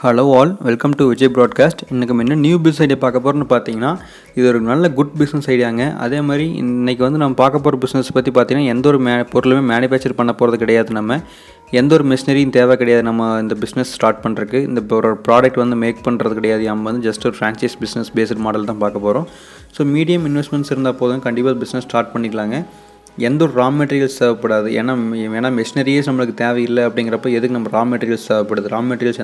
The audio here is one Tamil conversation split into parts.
Hello all, welcome to Vijay broadcast. இன்றைக்கி நம்ம என்ன நியூ பிஸ்னஸ் ஐடியா பார்க்க போகிறோம்னு பார்த்தீங்கன்னா, இது ஒரு நல்ல குட் பிஸ்னஸ் ஐடியாங்க. அதே மாதிரி இன்றைக்கி வந்து நம்ம பார்க்க போகிற பிஸ்னஸ் பற்றி பார்த்தீங்கன்னா, எந்த ஒரு பொருளுமே மேனுஃபேக்சர் பண்ண போகிறது கிடையாது. நம்ம எந்த ஒரு மிஷினரியும் தேவை கிடையாது. நம்ம இந்த பிஸ்னஸ் ஸ்டார்ட் பண்ணுறதுக்கு இந்த ஒரு ப்ராடக்ட் வந்து மேக் பண்ணுறது கிடையாது. நம்ம வந்து ஜஸ்ட் ஒரு ஃப்ரான்ச்சைஸ் பிஸ்னஸ் பேஸ்ட் மாடல் தான் பார்க்க போகிறோம். ஸோ மீடியம் இன்வெஸ்ட்மெண்ட்ஸ் இருந்தால் போதும், கண்டிப்பாக பிஸ்னஸ் ஸ்டார்ட் பண்ணிக்கலாங்க. எந்த ஒரு ரா மெட்டீரியல்ஸ் தேவைப்படாது. ஏன்னா மிஷினரிஸ் நம்மளுக்கு தேவையில்லை. அப்படிங்கிறப்ப எதுக்கு நம்ம ரா மெட்டீரியல்ஸ் தேவைப்படுது?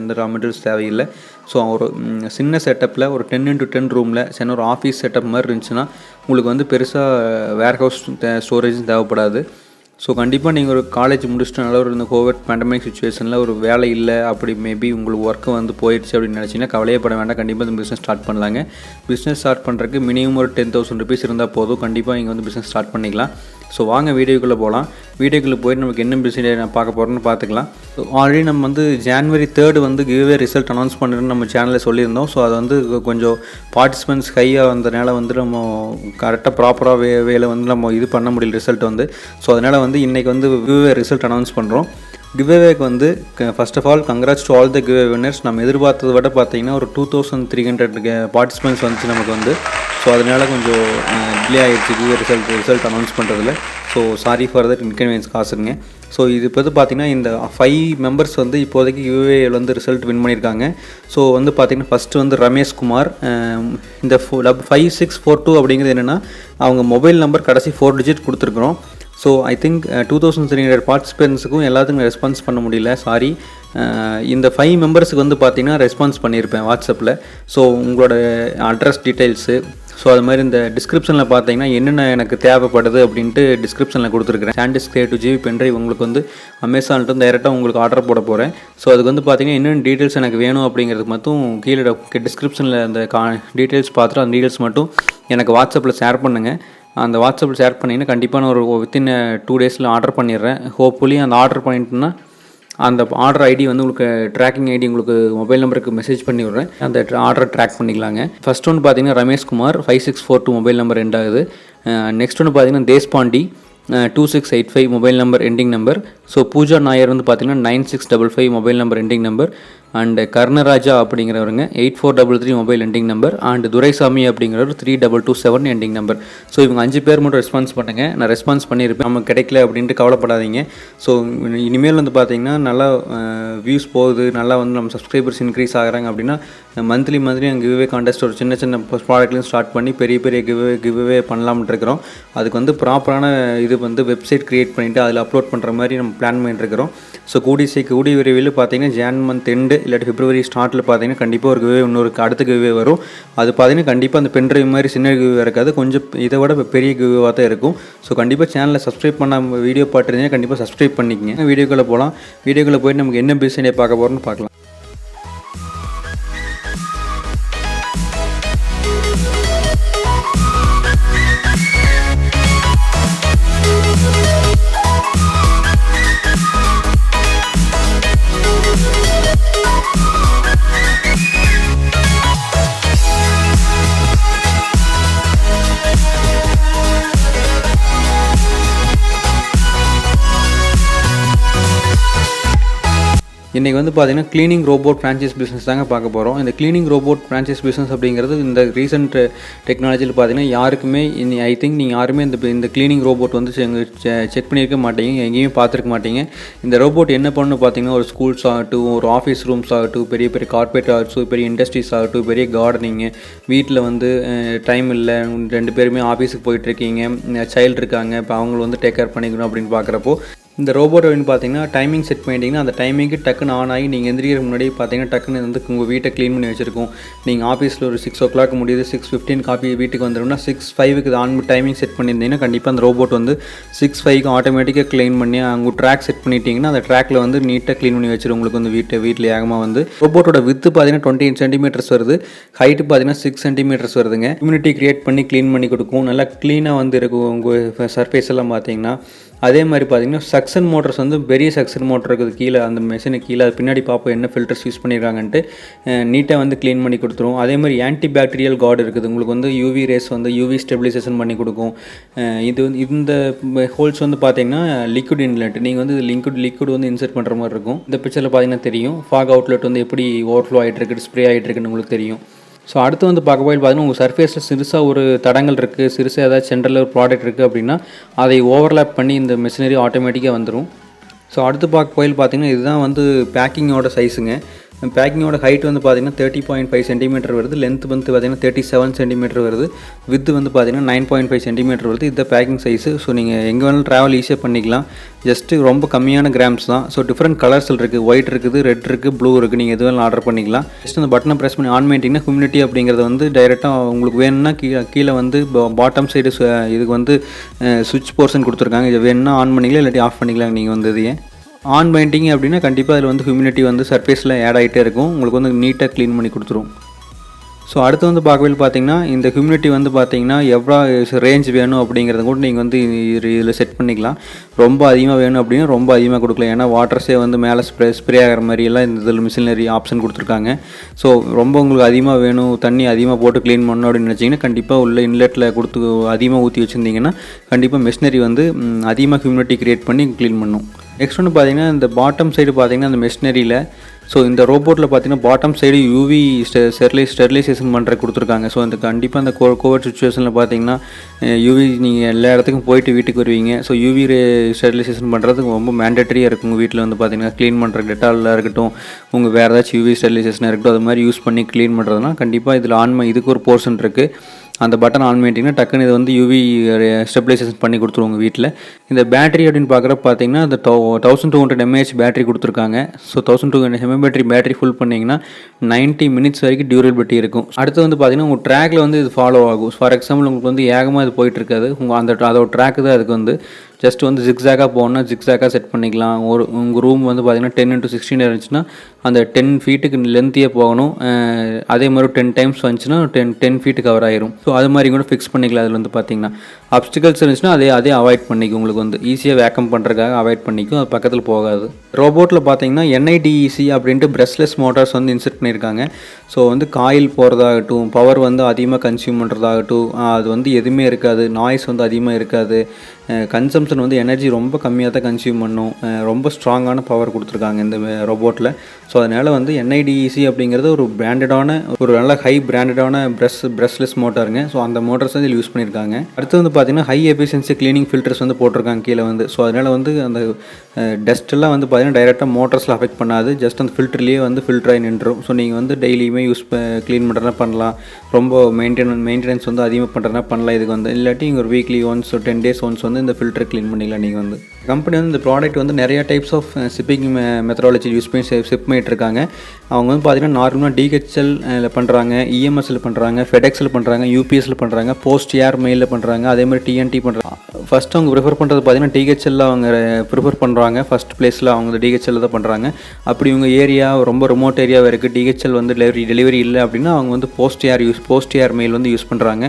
எந்த ரா மெட்டீரியல்ஸ் தேவையில்லை. ஸோ ஒரு சின்ன செட்டப்பில் ஒரு 10x10 ரூமில் சின்ன ஒரு ஆஃபீஸ் செட்டப் மாதிரி இருந்துச்சுன்னா உங்களுக்கு வந்து பெருசாக வேர்ஹவுஸ் ஸ்டோரேஜும் தேவைப்படாது. ஸோ கண்டிப்பாக நீங்கள் ஒரு காலேஜ் முடிச்சுட்டு நல்ல ஒரு இந்த கோவிட் பேண்டமிக் சுச்சுவேஷனில் ஒரு வேலை இல்லை, அப்படி மேபி உங்களுக்கு ஒர்க்கு வந்து போயிடுச்சு அப்படின்னு நினச்சிங்கன்னா கவலையப்பட வேண்டாம். கண்டிப்பாக இந்த பிஸ்னஸ் ஸ்டார்ட் பண்ணலாங்க. பிஸ்னஸ் ஸ்டார்ட் பண்ணுறதுக்கு மினிமம் ஒரு 10,000 rupees இருந்தால் போதும். கண்டிப்பாக நீங்கள் வந்து பிஸ்னஸ் ஸ்டார்ட் பண்ணிக்கலாம். ஸோ வாங்க வீடியோக்குள்ளே போகலாம். வீடியோக்குள்ளே போய்ட்டு நமக்கு என்ன பிஸ்னஸ் நான் பார்க்க போகிறோன்னு பார்த்துக்கலாம். ஆல்ரெடி நம்ம வந்து January 3 வந்து கிவ்வே ரிசல்ட் அனௌன்ஸ் பண்ணுறேன்னு நம்ம சேனலில் சொல்லியிருந்தோம். ஸோ அது வந்து கொஞ்சம் பார்ட்டிசிபென்ட்ஸ் ஹையாக வந்ததுனால வந்து நம்ம கரெக்டாக ப்ராப்பராக வேலை வந்து நம்ம இது பண்ண முடியல ரிசல்ட் வந்து. ஸோ அதனால் வந்து இன்றைக்கி வந்து கிவ்வே ரிசல்ட் அனௌன்ஸ் பண்ணுறோம். கிவ்வேக்கு வந்து first of all congrats to all the giveaway winners. நம்ம எதிர்பார்த்ததை விட பார்த்தீங்கன்னா ஒரு 2,300 பார்ட்டிசிபென்ட்ஸ் வந்துச்சு நமக்கு வந்து. ஸோ அதனால் கொஞ்சம் டிலே ஆகிடுச்சு கிவ்வே ரிசல்ட் அனௌன்ஸ் பண்ணுறதுல. So sorry for that inconvenience காசுங்க. ஸோ இது இப்போ வந்து பார்த்திங்கன்னா இந்த 5 மெம்பர்ஸ் வந்து இப்போதைக்கு கிவ்வேயில் வந்து ரிசல்ட் வின் பண்ணியிருக்காங்க. ஸோ வந்து பார்த்திங்கன்னா ஃபஸ்ட்டு வந்து ரமேஷ் குமார். இந்த 5642 அப்படிங்கிறது என்னென்னா அவங்க மொபைல் நம்பர் கடைசி 4 digit கொடுத்துருக்குறோம். ஸோ ஐ திங்க் 2,300 பார்ட்டிசிபென்ட்ஸுக்கும் எல்லாத்துக்கும் ரெஸ்பான்ஸ் பண்ண முடியல, சாரி. இந்த 5 மெம்பர்ஸுக்கு வந்து பார்த்திங்கன்னா ரெஸ்பான்ஸ் பண்ணியிருப்பேன் வாட்ஸ்அப்பில். ஸோ உங்களோட அட்ரஸ் டீட்டெயில்ஸு, ஸோ அது மாதிரி இந்த டிஸ்கிரிப்ஷனில் பார்த்தீங்கன்னா என்னென்ன எனக்கு தேவைப்படுது அப்படின்ட்டு டிஸ்கிரிப்ஷனில் கொடுத்துருக்குறேன். சாண்டிஸ்க் 2GB பென்ட்ரைவ் உங்களுக்கு வந்து அமேசான்ட்டு டைரெக்டாக உங்களுக்கு ஆர்டர் போட போகிறேன். ஸோ அதுக்கு வந்து பார்த்திங்கன்னா என்னென்ன டீட்டெயில்ஸ் எனக்கு வேணும் அப்படிங்கிறதுக்கு மட்டும் கீழே டிஸ்கிரிப்ஷனில் அந்த டீட்டெயில்ஸ் பார்த்துட்டு அந்த டீட்டெயில்ஸ் மட்டும் எனக்கு வாட்ஸ்அப்பில் ஷேர் பண்ணுங்கள். அந்த வாட்ஸ்அப்பில் ஷேர் பண்ணிங்கன்னா கண்டிப்பாக நான் ஒரு வித்தின் 2 days ஆர்டர் பண்ணிடுறேன். ஹோப்ஃபுல்லி அந்த ஆர்டர் பண்ணிட்டுன்னா அந்த ஆர்டர் ஐடி வந்து உங்களுக்கு ட்ராக்கிங் ஐடி உங்களுக்கு மொபைல் நம்பருக்கு மெசேஜ் பண்ணி விட்றேன். அந்த ஆர்டர் ட்ராக் பண்ணிக்கலாங்க. ஃபர்ஸ்ட் ஒன்று பார்த்தீங்கன்னா Ramesh Kumar 5642 mobile number end ஆகுது. நெக்ஸ்ட் ஒன்று பார்த்தீங்கன்னா Deshpande 2685 mobile number ending number. So Pooja Nair வந்து பார்த்தீங்கன்னா 9655 mobile number ending number. And Karnaraja அப்படிங்கிறவருங்க 8433 mobile ending number. And Duraisamy அப்படிங்கிறவர் 3227 எண்டிங் நம்பர். ஸோ இவங்க 5 பேர் மட்டும் ரெஸ்பான்ஸ் பண்ணுங்க. நான் ரெஸ்பான்ஸ் பண்ணியிருப்பேன். நமக்கு கிடைக்கல அப்படின்ட்டு கவலைப்படாதீங்க. ஸோ இனிமேல் வந்து பார்த்தீங்கன்னா நல்லா வியூஸ் போகுது, நல்லா வந்து நம்ம சப்ஸ்கிரைபர்ஸ் இன்க்ரீஸ் ஆகிறாங்க அப்படின்னா மந்த்லி அங்கே கிவ்வே கான்டெஸ்ட் ஒரு சின்ன ப்ராடக்ட்லையும் ஸ்டார்ட் பண்ணி பெரிய கிவ்வே பண்ணலாம்னு இருக்கிறோம். அதுக்கு வந்து ப்ராப்பரான இது வந்து வெப்சைட் க்ரியேட் பண்ணிவிட்டு அதில் அப்லோட் பண்ணுற மாதிரி நம்ம பிளான் பண்ணிட்டு இருக்கிறோம். ஸோ கூடிய விரைவில் பார்த்தீங்கன்னா Jan month end இல்லாட்டி February ஸ்டார்ட்டில் பார்த்தீங்கன்னா கண்டிப்பாக ஒரு கிவ்வே இன்னொரு அடுத்த கிவ்வே வரும். அது பார்த்தீங்கன்னா கண்டிப்பாக அந்த பென்ட்ரைவ் மாதிரி சின்ன கிவ்வே இருக்காது, கொஞ்சம் இதை விட பெரிய கிவ்வேவாக தான் இருக்கும். ஸோ கண்டிப்பாக சேனலில் சப்ஸ்கிரைப் பண்ண வீடியோ பார்த்துருந்தீங்கன்னா கண்டிப்பாக சப்ஸ்கிரைப் பண்ணிக்கங்க. வீடியோக்குள்ளே போகலாம். வீடியோக்குள்ளே போய்ட்டு நமக்கு என்ன பிஸ்னஸ் பார்க்க போகிறோம்னு பார்க்கலாம். இன்றைக்கி வந்து பார்த்திங்கன்னா க்ளீனிங் ரோபோட் ஃப்ரான்ச்சைஸ் பிஸ்னஸ் தாங்க பார்க்க போகிறோம். இந்த க்ளீனிங் ரோபோட் ஃப்ரான்ச்சைஸ் பிஸ்னஸ் அப்படிங்கிறது இந்த ரீசெண்ட் டெக்னாலஜியில் பார்த்திங்கன்னா யாருக்குமே ஐ திங்க் நீங்கள் யாருமே இந்த க்ளீனிங் ரோபோட் வந்து செக் பண்ணியிருக்க மாட்டீங்க, எங்கேயுமே பார்த்துருக்க மாட்டீங்க. இந்த ரோபோட் என்ன பண்ணணும் பார்த்திங்கன்னா ஒரு ஸ்கூல்ஸ் ஆகட்டும், ஒரு ஆஃபீஸ் ரூம்ஸ் ஆகட்டும், பெரிய கார்பரேட் ஆகட்டும், பெரிய இண்டஸ்ட்ரீஸ் ஆகட்டும், பெரிய கார்டனிங்கு, வீட்டில் வந்து டைம் இல்லை, 2 பேருமே ஆஃபீஸுக்கு போயிட்டுருக்கீங்க, சைல்டு இருக்காங்க, இப்போ அவங்கள வந்து டேக் கேர் பண்ணிக்கணும் அப்படின்னு பார்க்குறப்போ இந்த ரோபோட் அப்படின்னு பார்த்தீங்கன்னா டைமிங் செட் பண்ணிட்டீங்கன்னா அந்த டைமிங்க்கு டக்குன்னு ஆன் ஆகி நீங்கள் எந்திரிக்கிற முன்னாடி பார்த்தீங்கன்னா டக்குன்னு வந்து உங்கள் வீட்டை க்ளீன் பண்ணி வச்சுருக்கோம். நீங்கள் ஆஃபீஸில் ஒரு 6 o'clock முடியுது, 6:15 வீட்டுக்கு வந்துடும்னா 6:05 ஆன் டைமிங் செட் பண்ணியிருந்தீங்கன்னா கண்டிப்பாக அந்த ரோபோட் வந்து 6:05 ஆட்டோமேட்டிக்காக க்ளீன் பண்ணி அங்கே ட்ராக் செட் பண்ணிட்டீங்கன்னா அந்த ட்ராக்கில் வந்து நீட்டாக க்ளீன் பண்ணி வச்சிடும் உங்களுக்கு வந்து வீட்டில் ஏகமாக வந்து. ரோபோட்டோட வித்து பார்த்தீங்கன்னா 20 centimeters வருது, ஹைட்டு பார்த்தீங்கன்னா 6 centimeters வருதுங்க. இம்யூனிட்டி க்ரியேட் பண்ணி க்ளீன் பண்ணி கொடுக்கும், நல்லா க்ளீனாக வந்து இருக்கும் உங்கள் சர்ஃபேஸ் எல்லாம் பார்த்தீங்கன்னா. அதே மாதிரி பார்த்தீங்கன்னா சக்ஷன் மோட்டர்ஸ் வந்து பெரிய சக்ஷன் மோட்டர் இருக்குது கீழே அந்த மெஷினுக்கு கீழே அது பின்னாடி பார்ப்போம் என்ன ஃபில்டர்ஸ் யூஸ் பண்ணியிருக்காங்கன்ட்டு நீட்டாக வந்து க்ளீன் பண்ணி கொடுத்துரும். அதே மாதிரி ஆன்டிபாக்டீரியல் கார்டு இருக்குது, உங்களுக்கு வந்து யூவி ரேஸ் வந்து யூவி ஸ்டெபிலைசேஷன் பண்ணி கொடுக்கும். இது இந்த ஹோல்ஸ் வந்து பார்த்தீங்கன்னா லிக்விட் இன்லெட், நீங்கள் வந்து லிக்விட் வந்து இன்சர்ட் பண்ணுற மாதிரி இருக்கும். இந்த பிக்சரில் பார்த்தீங்கன்னா தெரியும் ஃபாக் அவுட்லெட் வந்து எப்படி ஓவர்ஃப்ளோ ஆகிட்டு இருக்குது, ஸ்ப்ரே ஆகிட்டு இருக்குன்னு உங்களுக்கு தெரியும். ஸோ அடுத்து வந்து பார்க்க போய் பார்த்தீங்கன்னா உங்கள் சர்ஃபேஸில் சிறுசாக ஒரு தடங்கள் இருக்குது, சிறுசாக ஏதாச்சும் சென்டரில் ஒரு ப்ராடக்ட் இருக்குது அப்படின்னா அதை ஓவர்லேப் பண்ணி இந்த மிஷினரி ஆட்டோமேட்டிக்காக வந்துடும். ஸோ அடுத்து பார்க்க போய் பார்த்தீங்கன்னா இதுதான் வந்து பேக்கிங்கோட சைஸுங்க. பேக்கிங்கோட ஹைட் வந்து பார்த்தீங்கன்னா 30.5 சென்டிமீட்டர் வருது, லென்த் வந்து பார்த்தீங்கன்னா 37 சென்டிமீட்டர் வருது, வித் வந்து பார்த்தீங்கன்னா 9.5 சென்டிமீட்டர் வருது. இதுதான் பேக்கிங் சைஸு. ஸோ நீங்கள் எங்கே வேணாலும் ட்ராவல் ஈஸியாக பண்ணிக்கலாம், ஜஸ்ட்டு ரொம்ப கம்மியான கிராம்ஸ் தான். ஸோ டிஃப்ரெண்ட் கலர்ஸில் இருக்குது, ஒயிட் இருக்குது, ரெட் இருக்குது, ப்ளூ இருக்குது, நீங்கள் எது வேணாலும் ஆர்டர் பண்ணிக்கலாம். ஜஸ்ட் அந்த பட்டனை ப்ரெஸ் பண்ணி ஆன் பண்ணிட்டீங்கன்னா ஹியூமிடிட்டி அப்படிங்கிறது வந்து டைரெக்டாக உங்களுக்கு வேணும்னா கீழே வந்து பாட்டம் சைடு இதுக்கு வந்து சுவிட்ச் போர்ஷன் கொடுத்துருக்காங்க, இது வேணும்னா ஆன் பண்ணிக்கலாம், இல்லாட்டி ஆஃப் பண்ணிக்கலாம். நீங்கள் வந்து இதையே ஆன் பண்ணிட்டீங்க அப்படின்னா கண்டிப்பாக அதில் வந்து ஹியூமிடிட்டி வந்து சர்ஃபேஸில் ஆட் ஆகிட்டே இருக்கும், உங்களுக்கு வந்து நீட்டாக க்ளீன் பண்ணி கொடுத்துரும். ஸோ அடுத்து வந்து பார்க்கவே பார்த்தீங்கன்னா இந்த ஹியூமிடிட்டி வந்து பார்த்தீங்கன்னா எவ்வளோ ரேஞ்ச் வேணும் அப்படிங்கிறத கூட நீங்கள் வந்து இதில் செட் பண்ணிக்கலாம். ரொம்ப அதிகமாக வேணும் அப்படின்னா ரொம்ப அதிகமாக கொடுக்கலாம், ஏன்னா வாட்டர்ஸே வந்து மேலே ஸ்ப்ரே ஆகிற மாதிரியெல்லாம் இந்த இதில் மிஷினரி ஆப்ஷன் கொடுத்துருக்காங்க. ஸோ ரொம்ப உங்களுக்கு அதிகமாக வேணும், தண்ணி அதிகமாக போட்டு க்ளீன் பண்ணணும் அப்படின்னு நினச்சிங்கன்னா கண்டிப்பாக உள்ள இன்லெட்டில் கொடுத்து அதிகமாக ஊற்றி வச்சுருந்தீங்கன்னா கண்டிப்பாக மிஷினரி வந்து அதிகமாக ஹியூமிடிட்டி க்ரியேட் பண்ணி க்ளீன் பண்ணும். நெக்ஸ்ட் வந்து பார்த்தீங்கன்னா இந்த பாட்டம் சைடு பார்த்தீங்கன்னா அந்த மெஷினரியில் ஸோ இந்த ரோபோட்டில் பார்த்தீங்கன்னா பாட்டம் சைடு யூவி ஸ்டெரிலைசேஷன் பண்ணுற கொடுத்துருக்காங்க. ஸோ அந்த கண்டிப்பாக அந்த கோவிட் சுச்சுவேஷனில் பார்த்தீங்கன்னா யூவி நீங்கள் எல்லா இடத்துக்கும் போயிட்டு வீட்டுக்கு வருவீங்க. ஸோ யூவி ஸ்டெரிலைசேஷன் பண்ணுறதுக்கு ரொம்ப மேண்டட்டரியாக இருக்கும். உங்கள் வீட்டில் வந்து பார்த்தீங்கன்னா க்ளீன் பண்ணுற டெட்டாலாக இருக்கட்டும், உங்கள் வேறு ஏதாச்சும் யூவி ஸ்டெரிலைசேஷனாக இருக்கட்டும், அது மாதிரி யூஸ் பண்ணி க்ளீன் பண்ணுறதுனா கண்டிப்பாக இதில் இதுக்கு ஒரு போர்ஷன் இருக்குது. அந்த பட்டன் ஆன் பண்ணிட்டீங்கன்னா டக்குன்னு இது வந்து யூவி ஸ்டெபிலைசேஷன் பண்ணி கொடுத்துருவோங்க வீட்டில். இந்த பேட்டரி அப்படின்னு பார்க்குறப்ப பார்த்தீங்கன்னா இந்த 1200 mAh பேட்டரி கொடுத்துருக்காங்க. ஸோ 1200 mAh பேட்டரி ஃபுல் பண்ணிங்கன்னா 90 மினிட்ஸ் வரைக்கும் டியூரபிலிட்டி இருக்கும். அடுத்து வந்து பார்த்தீங்கன்னா உங்கள் ட்ராக்கில் வந்து இது ஃபாலோ ஆகும். ஃபார் எக்ஸாம்பிள் உங்களுக்கு வந்து ஏகமாக இது போயிட்டுருக்காது, அதோட ட்ராக்கு தான் அதுக்கு வந்து ஜஸ்ட் வந்து ஜிக்ஸாக்காக போகணுன்னா ஜிக்ஸாக்காக செட் பண்ணிக்கலாம். உங்கள் ரூம் வந்து பார்த்தீங்கன்னா 10x16 இருந்துச்சுன்னா அந்த 10 ஃபீட்டுக்கு லென்த்தியே போகணும். அதே மாதிரி 10 டைம்ஸ் வந்துச்சுன்னா 10 ஃபீட்டு கவர் ஆயிரும். ஸோ அது மாதிரி கூட ஃபிக்ஸ் பண்ணிக்கலாம். அதில் வந்து பார்த்தீங்கன்னா அப்டிகல்ஸ் இருந்துச்சுன்னா அதே அவாய்ட் பண்ணிக்கும், உங்களுக்கு வந்து ஈஸியாக வேக்கம் பண்ணுறதுக்காக அவாய்ட் பண்ணிக்கும், அது பக்கத்தில் போகாது. ரோபோட்டில் பார்த்தீங்கன்னா NIDEC அப்படின்ட்டு பிரஷ்லெஸ் மோட்டார்ஸ் வந்து இன்செர்ட் பண்ணியிருக்காங்க. ஸோ வந்து காயில் போகிறதாகட்டும், பவர் வந்து அதிகமாக கன்சியூம் பண்ணுறதாகட்டும், அது வந்து எதுவுமே இருக்காது, நாய்ஸ் வந்து அதிகமாக இருக்காது, கன்சம்ஷன் வந்து எனர்ஜி ரொம்ப கம்மியாக தான் கன்சியூம் பண்ணும், ரொம்ப ஸ்ட்ராங்கான பவர் கொடுத்துருக்காங்க இந்த ரோபோட்டில். ஸோ அதனால் வந்து NIDEC அப்படிங்கிறது ஒரு பிராண்டடான ஒரு நல்ல ஹை பிராண்டடான பிரஷ்லெஸ் மோட்டாருங்க. ஸோ அந்த மோட்டார்ஸ் வந்து இதில் யூஸ் பண்ணியிருக்காங்க. அடுத்து வந்து பார்த்தீங்கன்னா ஹை எஃபிஷியன்சி க்ளீனிங் ஃபில்டர்ஸ் வந்து போட்டிருக்காங்க கீழே வந்து. ஸோ அதனால் வந்து அந்த டஸ்ட்டெல்லாம் வந்து பார்த்தீங்கன்னா டைரெக்டாக மோட்டர்ஸில் அஃபெக்ட் பண்ணாது, ஜஸ்ட் அந்த ஃபில்டர்லேயே வந்து ஃபில்டராகி நின்றுடும். ஸோ நீங்கள் வந்து டெய்லியுமே க்ளீன் பண்ணுறதுனா பண்ணலாம், ரொம்ப மெயின்டெனன்ஸ் வந்து அதிகமாக பண்ணுறதுனா பண்ணலாம். இதுக்கு வந்து இல்லாட்டி ஒரு வீக்லி ஒன்ஸ் 10 days ஒன்ஸ் வந்து இந்த ஃபில்டர் க்ளீன் பண்ணிக்கலாம். நீங்கள் வந்து கம்பெனி வந்து இந்த ப்ராடக்ட் வந்து நிறைய types of shipping methodology use பண்ணி ஷிப் பண்ணிட்டுருக்காங்க. அவங்க வந்து பார்த்தீங்கன்னா நார்மலாக DHL பண்ணுறாங்க, EMSல பண்ணுறாங்க, FedExல பண்ணுறாங்க, UPSல பண்ணுறாங்க, போஸ்ட் ஏர் மெயிலில் பண்ணுறாங்க, அதே மாதிரி TNT பண்ணுறாங்க. ஃபஸ்ட்டு அவங்க ப்ரிஃபர் பண்ணுறது பார்த்தீங்கன்னா DHL அவங்க ப்ரிஃபர் பண்ணுறாங்க. ஃபஸ்ட் பிளேஸில் அவங்க DHL தான் பண்ணுறாங்க. அப்படி இவங்க ஏரியா ரொம்ப ரிமோட் ஏரியாவாக இருக்குது, DHL வந்து டெலிவரி இல்லை அப்படின்னா அவங்க வந்து போஸ்ட் ஏர் மெயில் வந்து யூஸ் பண்ணுறாங்க.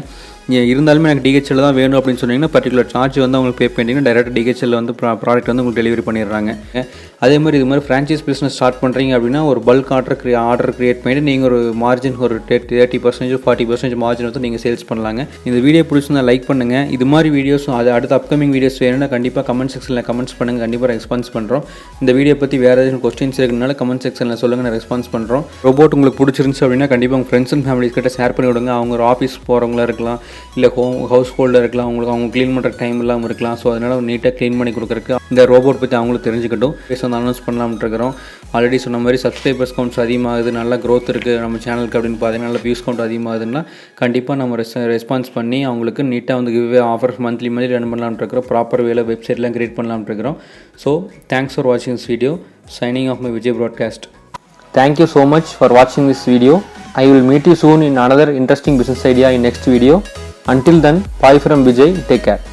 இருந்தாலுமே எனக்கு DHL தான் வேணும் அப்படின்னு சொன்னீங்கன்னா பர்டிகுலர் சார்ஜ் வந்து அவங்களுக்கு பே பண்ணிங்கன்னா டைரெக்டாக DHL வந்து ப்ராடக்ட் வந்து உங்களுக்கு டெலிவரி பண்ணிடுறாங்க. அதே மாதிரி இது மாதிரி ஃப்ரான்ச்சைஸ் பிஸ்னஸ் ஸ்டார்ட் பண்ணுறீங்க அப்படின்னா ஒரு பல்க் ஆர்டர் க்ரியேட் பண்ணிட்டு நீங்கள் ஒரு மார்ஜின் ஒரு 30% 40% மார்ஜின் வந்து நீங்கள் சேல்ஸ் பண்ணலாங்க. இந்த வீடியோ பிடிச்சிருந்தா லைக் பண்ணுங்கள். இது மாதிரி வீடியோஸும் அது அடுத்த அப்கமிங் வீடியோஸ் வேணும்னா கண்டிப்பாக கமெண்ட் செக்ஷனில் கமெண்ட்ஸ் பண்ணுங்கள், கண்டிப்பாக ரெஸ்பான்ஸ் பண்ணுறோம். இந்த வீடியோ பற்றி வேறு ஏதாச்சும் கொஸ்டின்ஸ் இருக்குனால கமெண்ட் செக்ஷனில் சொல்லுங்கள், நான் ரெஸ்பான்ஸ் பண்ணுறோம். ரோபோட் உங்களுக்கு பிடிச்சிருந்துச்சு அப்படின்னா கண்டிப்பாக உங்கள் ஃப்ரெண்ட்ஸ் அண்ட் ஃபேமிலிஸ் கிட்ட ஷேர் பண்ணி விடுங்க. அவங்க ஒரு ஆஃபீஸ் போகிறவங்களா இருக்கலாம், இல்லை ஹவுஸ் ஹோல்டில் இருக்கலாம், அவங்க க்ளீன் பண்ணுற டைம் இல்லாமல் இருக்கலாம். ஸோ அதனால் நீட்டாக க்ளீன் பண்ணி கொடுக்குறக்கு இந்த ரோபோட் பற்றி அவங்களுக்கு தெரிஞ்சுக்கிட்டும் பேச வந்து அனௌன்ஸ் பண்ணலாம்னு இருக்கிறோம். ஆல்ரெடி சொன்ன மாதிரி சப்ஸ்கிரைபர்ஸ் கவுண்ட்ஸ் அதிகமாகுது, நல்லா க்ரோத் இருக்குது நம்ம சேனலுக்கு அப்படின்னு பார்த்தீங்கன்னா நல்ல வியூஸ் கவுண்ட் அதிகமாகுதுன்னா கண்டிப்பாக நம்ம ரெஸ்பான்ஸ் பண்ணி அவங்களுக்கு நீட்டாக வந்து கிவ்வே ஆஃபர்ஸ் மந்த்லி ரன் பண்ணலாம்னு இருக்கிறோம். ப்ராப்பர் வேலை வெப்சைட்லாம் கிரியேட் பண்ணலாம்னு இருக்கிறோம். ஸோ தேங்க்ஸ் ஃபார் வாட்சிங் this video. Signing off my Vijay broadcast. Thank you so much for watching this video. I will meet you soon in another interesting business idea in next video. Until then, bye from Vijay. Take care.